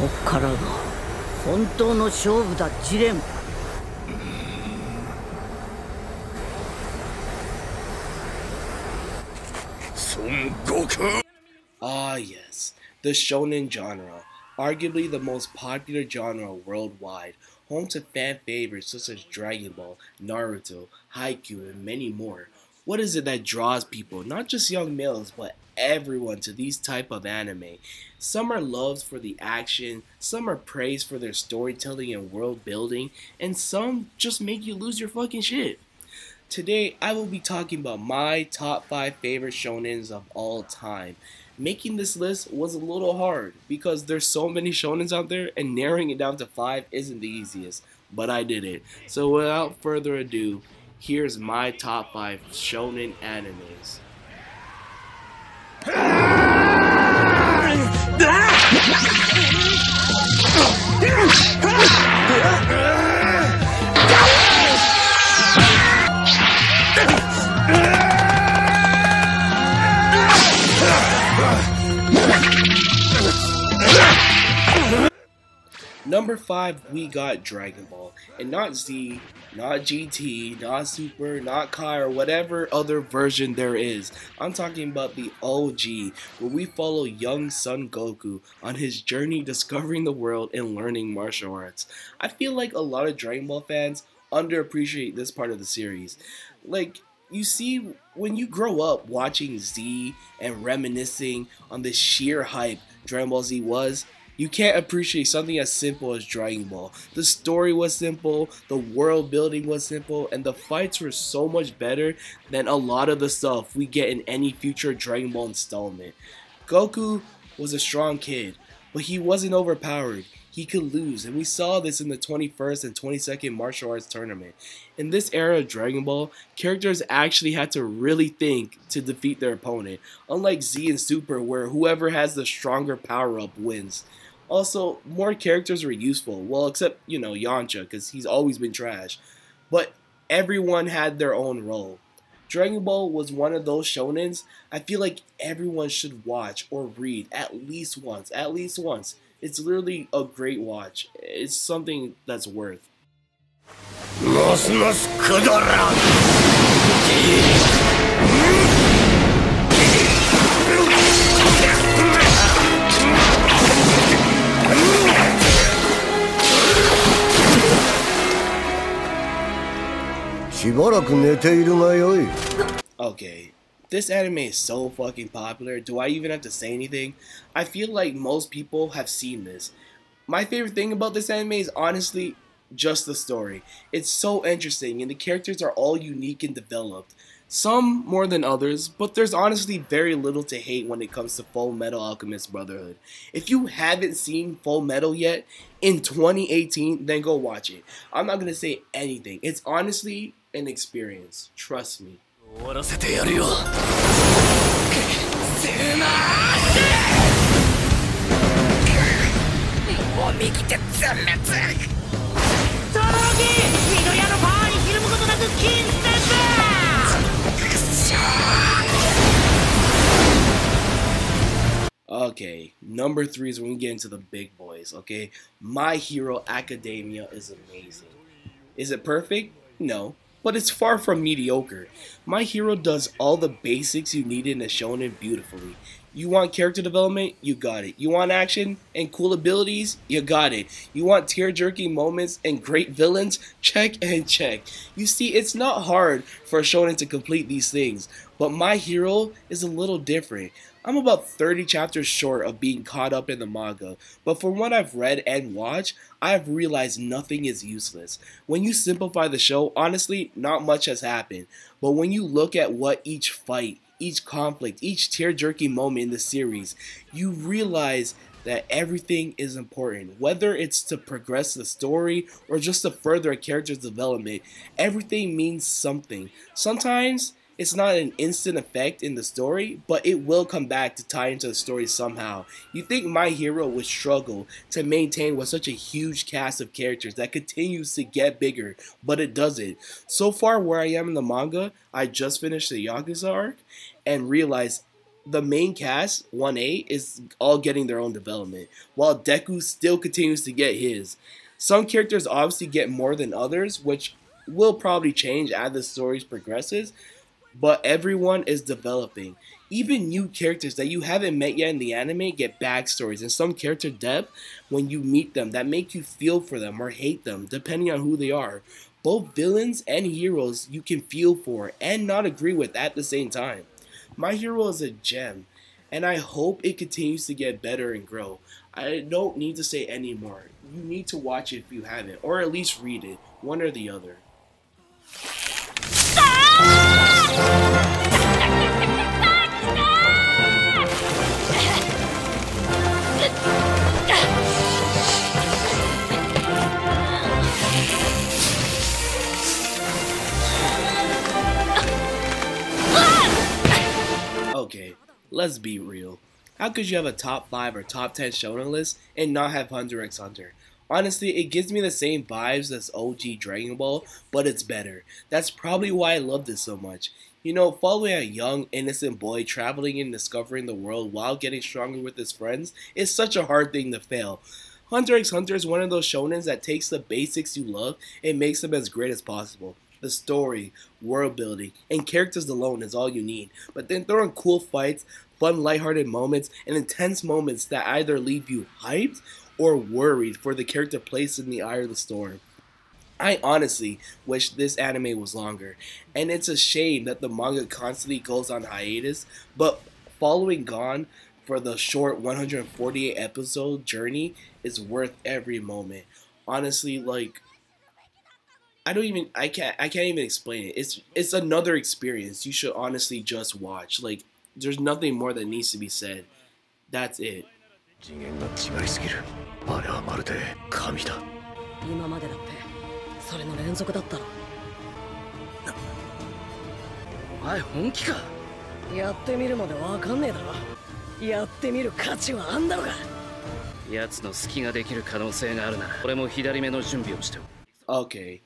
こっからが本当の勝負だ、ジレン。孫悟空! Ah yes, the shonen genre, arguably the most popular genre worldwide, home to fan favorites such as Dragon Ball, Naruto, Haikyuu, and many more. What is it that draws people, not just young males, but everyone to these type of anime? Some are loved for the action, some are praised for their storytelling and world building, and some just make you lose your fucking shit. Today, I will be talking about my top 5 favorite shonens of all time. Making this list was a little hard because there's so many shonens out there and narrowing it down to 5 isn't the easiest, but I did it. So without further ado, here's my top 5 shonen animes. Number 5, we got Dragon Ball, and not Z, not GT, not Super, not Kai, or whatever other version there is. I'm talking about the OG, where we follow young Son Goku on his journey discovering the world and learning martial arts. I feel like a lot of Dragon Ball fans underappreciate this part of the series. Like, you see, when you grow up watching Z and reminiscing on the sheer hype Dragon Ball Z was, you can't appreciate something as simple as Dragon Ball. The story was simple, the world building was simple, and the fights were so much better than a lot of the stuff we get in any future Dragon Ball installment. Goku was a strong kid, but he wasn't overpowered. He could lose, and we saw this in the 21st and 22nd martial arts tournament. In this era of Dragon Ball, characters actually had to really think to defeat their opponent, unlike Z and Super where whoever has the stronger power-up wins. Also, more characters were useful, well except, Yamcha, because he's always been trash. But everyone had their own role. Dragon Ball was one of those shonens I feel like everyone should watch or read at least once. It's literally a great watch. It's something that's worth. Okay, this anime is so fucking popular, do I even have to say anything? I feel like most people have seen this. My favorite thing about this anime is honestly just the story. It's so interesting and the characters are all unique and developed. Some more than others, but there's honestly very little to hate when it comes to Full Metal Alchemist Brotherhood. If you haven't seen Full Metal yet, in 2018, then go watch it. I'm not gonna say anything. It's honestly an experience. Trust me. Okay, number 3 is when we get into the big boys, okay? My Hero Academia is amazing. Is it perfect? No, but it's far from mediocre. My Hero does all the basics you need in a shonen beautifully. You want character development? You got it. You want action and cool abilities? You got it. You want tear-jerking moments and great villains? Check and check. You see, it's not hard for a shonen to complete these things, but My Hero is a little different. I'm about 30 chapters short of being caught up in the manga, but from what I've read and watched, I have realized nothing is useless. When you simplify the show, honestly, not much has happened, but when you look at what each fight, each conflict, each tear-jerking moment in the series, you realize that everything is important. Whether it's to progress the story or just to further a character's development, everything means something. Sometimes it's not an instant effect in the story, but it will come back to tie into the story somehow. You think My Hero would struggle to maintain with such a huge cast of characters that continues to get bigger, but it doesn't. So far where I am in the manga, I just finished the Yakuza arc and realized the main cast, 1A, is all getting their own development, while Deku still continues to get his. Some characters obviously get more than others, which will probably change as the stories progresses, but everyone is developing. Even new characters that you haven't met yet in the anime get backstories and some character depth when you meet them that make you feel for them or hate them, depending on who they are. Both villains and heroes you can feel for and not agree with at the same time. My Hero is a gem, and I hope it continues to get better and grow. I don't need to say any more. You need to watch it if you haven't, or at least read it, one or the other. Okay, let's be real. How could you have a top 5 or top 10 shonen list and not have Hunter x Hunter? Honestly, it gives me the same vibes as OG Dragon Ball, but it's better. That's probably why I love this so much. You know, following a young, innocent boy traveling and discovering the world while getting stronger with his friends is such a hard thing to fail. Hunter x Hunter is one of those shonens that takes the basics you love and makes them as great as possible. The story, world building, and characters alone is all you need, but then throw in cool fights, fun lighthearted moments, and intense moments that either leave you hyped or worried for the character placed in the eye of the storm. I honestly wish this anime was longer, and it's a shame that the manga constantly goes on hiatus, but following Gon for the short 148 episode journey is worth every moment. Honestly, like, I can't even explain it. It's another experience. You should honestly just watch. Like, there's nothing more that needs to be said. That's it. 次元が違いすぎる。あれはまるで神だ。今までだってそれの連続だったろ。お前本気か。やってみるまでわかんねえだろ。やってみる価値はあんだろうが。奴の隙ができる可能性があるなら俺も左目の準備をしておく。 Okay.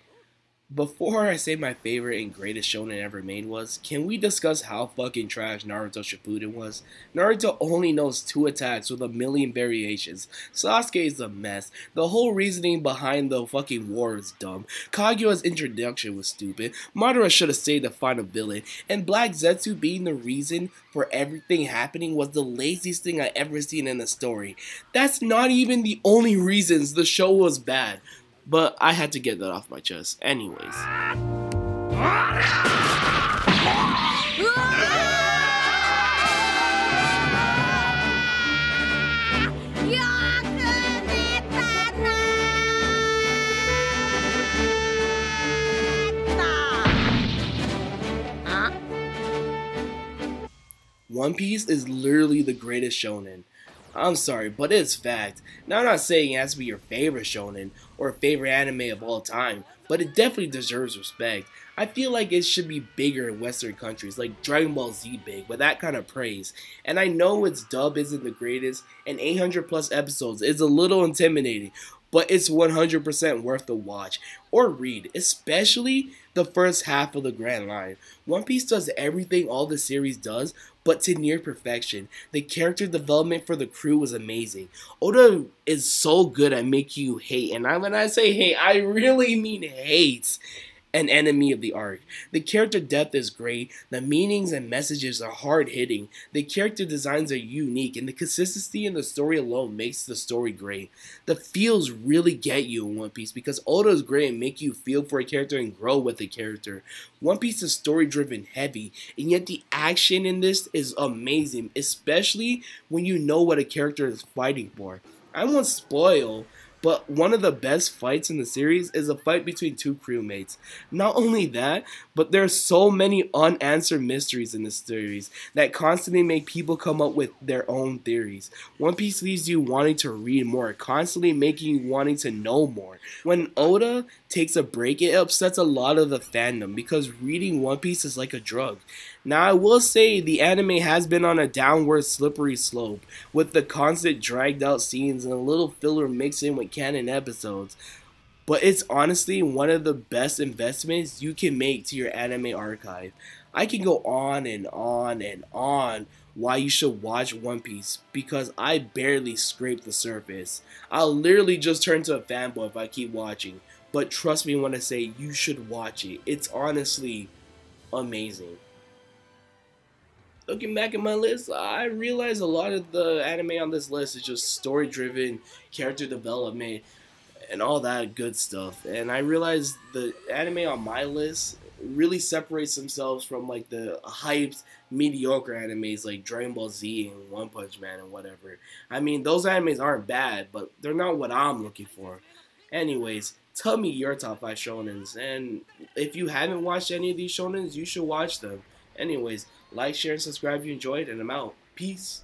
Before I say my favorite and greatest shonen ever made was, can we discuss how fucking trash Naruto Shippuden was? Naruto only knows 2 attacks with a million variations. Sasuke is a mess. The whole reasoning behind the fucking war is dumb. Kaguya's introduction was stupid. Madara should have stayed the final villain. And Black Zetsu being the reason for everything happening was the laziest thing I ever seen in a story. That's not even the only reasons the show was bad. But I had to get that off my chest. Anyways. One Piece is literally the greatest shonen. I'm sorry, but it's fact. Now, I'm not saying it has to be your favorite shonen or favorite anime of all time, but it definitely deserves respect. I feel like it should be bigger in Western countries, like Dragon Ball Z big, with that kind of praise. And I know its dub isn't the greatest, and 800 plus episodes is a little intimidating, but it's 100% worth the watch or read, especially the first half of the Grand Line. One Piece does everything all the series does, but to near perfection. The character development for the crew was amazing. Oda is so good at making you hate, and when I say hate, I really mean hate an enemy of the arc. The character depth is great, the meanings and messages are hard-hitting, the character designs are unique, and the consistency in the story alone makes the story great. The feels really get you in One Piece because Oda is great at making you feel for a character and grow with the character. One Piece is story-driven heavy, and yet the action in this is amazing, especially when you know what a character is fighting for. I won't spoil, but one of the best fights in the series is a fight between 2 crewmates. Not only that, but there are so many unanswered mysteries in this series that constantly make people come up with their own theories. One Piece leaves you wanting to read more, constantly making you wanting to know more. When Oda takes a break, it upsets a lot of the fandom because reading One Piece is like a drug. Now, I will say the anime has been on a downward slippery slope with the constant dragged out scenes and a little filler mixed in with canon episodes. but it's honestly one of the best investments you can make to your anime archive. I can go on and on and on why you should watch One Piece because I barely scraped the surface. I'll literally just turn to a fanboy if I keep watching, but trust me when I say you should watch it. It's honestly amazing. Looking back at my list, I realize a lot of the anime on this list is just story driven, character development, and all that good stuff. And I realized the anime on my list really separates themselves from like the hyped mediocre animes like Dragon Ball Z and One Punch Man and whatever. I mean, those animes aren't bad, but they're not what I'm looking for. Anyways, tell me your top 5 shonens, and if you haven't watched any of these shonens, you should watch them. Anyways, like, share, and subscribe if you enjoyed, and I'm out. Peace.